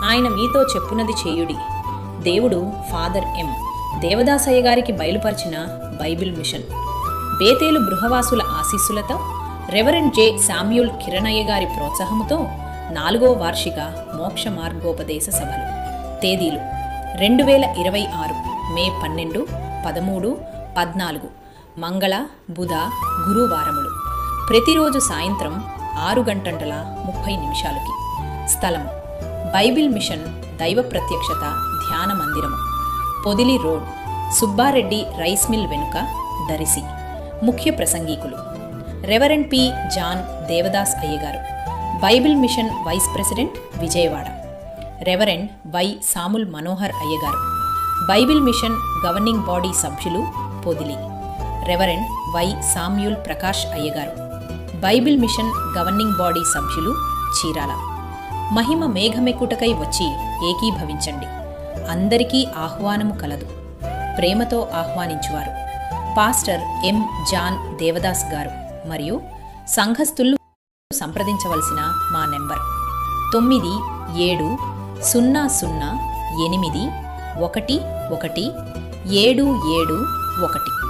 ఆయన మీతో చెప్పునది చేయుడి. దేవుడు ఫాదర్ ఎం దేవదాసయ్య గారికి బయలుపరిచిన బైబిల్ మిషన్. బేతేలు బృహవాసుల ఆశీస్సులతో రెవరెండ్ జె శామ్యూల్ కిరణయ్య గారి ప్రోత్సాహముతో 4వ వార్షిక మోక్ష మార్గోపదేశ సభలు. తేదీలు 2026 మే 12, 13, 14 మంగళ, బుధ, గురువారములు. ప్రతిరోజు సాయంత్రం 6:30 స్థలము బైబిల్ మిషన్ దైవ ప్రత్యక్షత ధ్యాన మందిరము, Podili road, Subbareddy rice mill వెనుక, దరిసి. ముఖ్య ప్రసంగికులు రెవరెండ్ పి జాన్ దేవదాస్ అయ్యగారు, Bible mission vice president, Vijayawada. Reverend Y Samuel Manohar అయ్యగారు, బైబిల్ మిషన్ గవర్నింగ్ బాడీ సభ్యులు, Podili. Reverend Y Samuel Prakash అయ్యగారు, బైబిల్ మిషన్ గవర్నింగ్ బాడీ సభ్యులు, చీరాల. మహిమ మేఘమెక్కుటకై వచ్చి ఏకీభవించండి. అందరికీ ఆహ్వానము కలదు. ప్రేమతో ఆహ్వానించువారు పాస్టర్ ఎం జాన్ దేవదాస్ గారు మరియు సంఘస్థులు. సంప్రదించవలసిన మా నెంబర్ 9700811771.